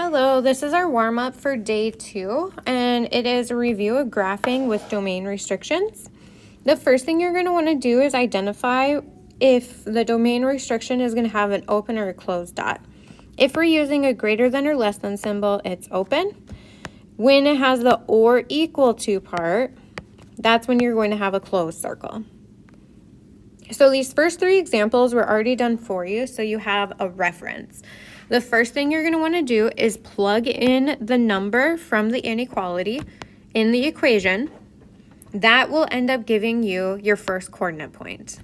Hello, this is our warm-up for day 2, and it is a review of graphing with domain restrictions. The first thing you're going to want to do is identify if the domain restriction is going to have an open or a closed dot. If we're using a greater than or less than symbol, it's open. When it has the or equal to part, that's when you're going to have a closed circle. So these first 3 examples were already done for you, so you have a reference. The first thing you're going to want to do is plug in the number from the inequality in the equation. That will end up giving you your first coordinate point.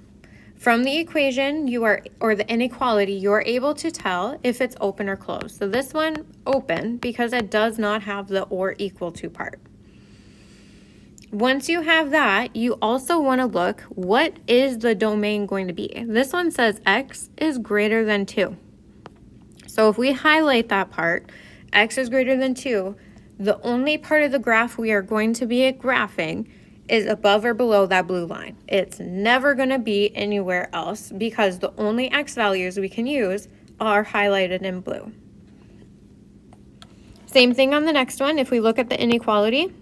From the equation, or the inequality, you are able to tell if it's open or closed. So this one, open, because it does not have the or equal to part. Once you have that, you also want to look, what is the domain going to be? This one says x is greater than 2. So if we highlight that part, x is greater than 2, the only part of the graph we are going to be graphing is above or below that blue line. It's never going to be anywhere else because the only x values we can use are highlighted in blue. Same thing on the next one. If we look at the inequality,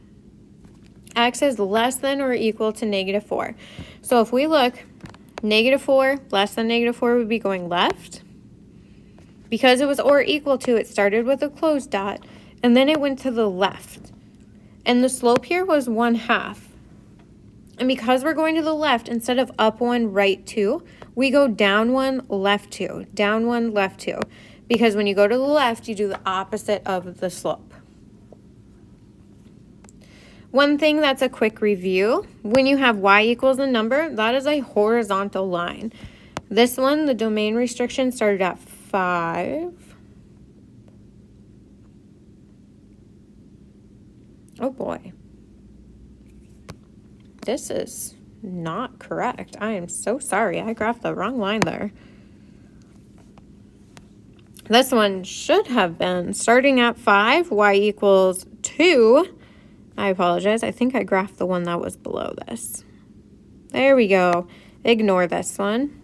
x is less than or equal to -4. So if we look, -4 less than -4 would be going left. Because it was or equal to, it started with a closed dot, and then it went to the left. And the slope here was 1/2. And because we're going to the left, instead of up 1, right 2, we go down 1, left 2, down 1, left 2. Because when you go to the left, you do the opposite of the slope. One thing that's a quick review, when you have y equals a number, that is a horizontal line. This one, the domain restriction started at 5. Oh boy. This is not correct. I am so sorry. I graphed the wrong line there. This one should have been starting at 5, y equals 2. I apologize. I think I graphed the one that was below this. There we go. Ignore this one.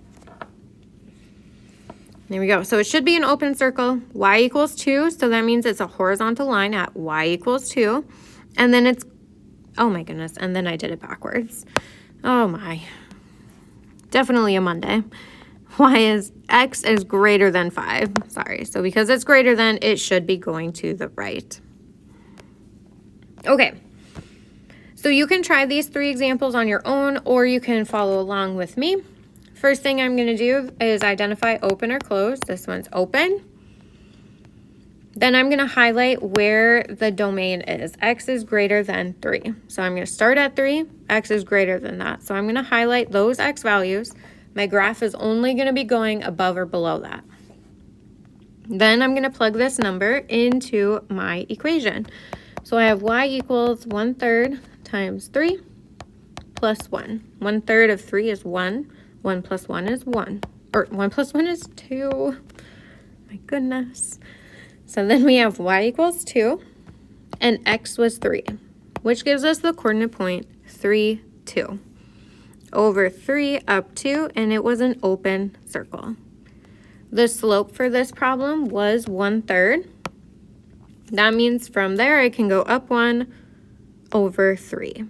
There we go. So it should be an open circle. Y equals 2. So that means it's a horizontal line at y equals 2. And then it's, oh my goodness. And then I did it backwards. Oh my. Definitely a Monday. X is greater than 5. Sorry. So because it's greater than, it should be going to the right. Okay. So you can try these 3 examples on your own, or you can follow along with me. First thing I'm going to do is identify open or closed. This one's open. Then I'm going to highlight where the domain is. X is greater than 3. So I'm going to start at 3. X is greater than that. So I'm going to highlight those x values. My graph is only going to be going above or below that. Then I'm going to plug this number into my equation. So I have y equals 1/3 times 3 plus 1. 1/3 of 3 is 1. 1 plus 1 is 1. Or 1 plus 1 is 2. My goodness. So then we have y equals 2, and x was 3, which gives us the coordinate point 3, 2. Over 3 up 2, and it was an open circle. The slope for this problem was 1/3. That means from there I can go up 1 over 3.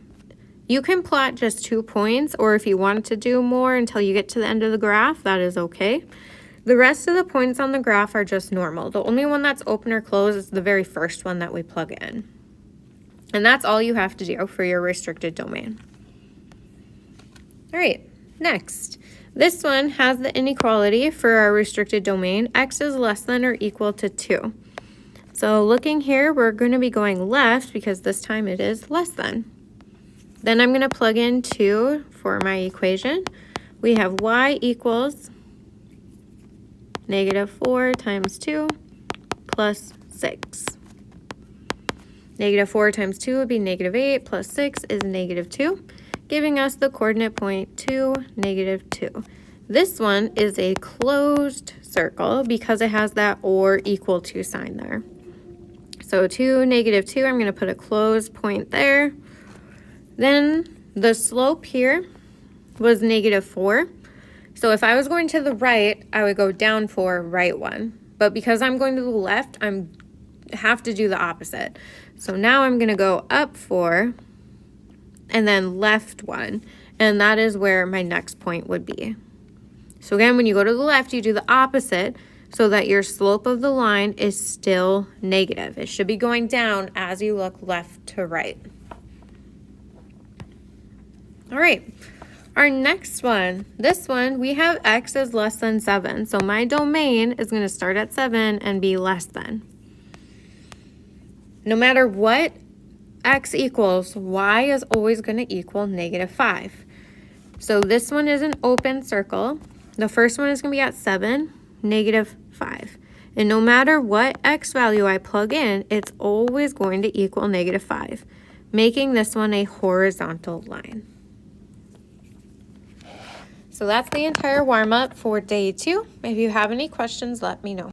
You can plot just 2 points, or if you wanted to do more until you get to the end of the graph, that is okay. The rest of the points on the graph are just normal. The only one that's open or closed is the very first one that we plug in. And that's all you have to do for your restricted domain. All right, next. This one has the inequality for our restricted domain. X is less than or equal to 2. So looking here, we're going to be going left because this time it is less than. Then I'm going to plug in 2 for my equation. We have y equals -4 times 2 plus 6. -4 times 2 would be -8 plus 6 is -2, giving us the coordinate point 2, -2. This one is a closed circle because it has that or equal to sign there. So 2, -2, I'm going to put a closed point there. Then the slope here was -4. So if I was going to the right, I would go down 4, right 1. But because I'm going to the left, I'm have to do the opposite. So now I'm going to go up 4 and then left 1, and that is where my next point would be. So again, when you go to the left, you do the opposite so that your slope of the line is still negative. It should be going down as you look left to right. All right, our next one, this one, we have x is less than 7. So my domain is going to start at 7 and be less than. No matter what x equals, y is always going to equal -5. So this one is an open circle. The first one is going to be at 7, -5. And no matter what x value I plug in, it's always going to equal -5, making this one a horizontal line. So that's the entire warm-up for day 2. If you have any questions, let me know.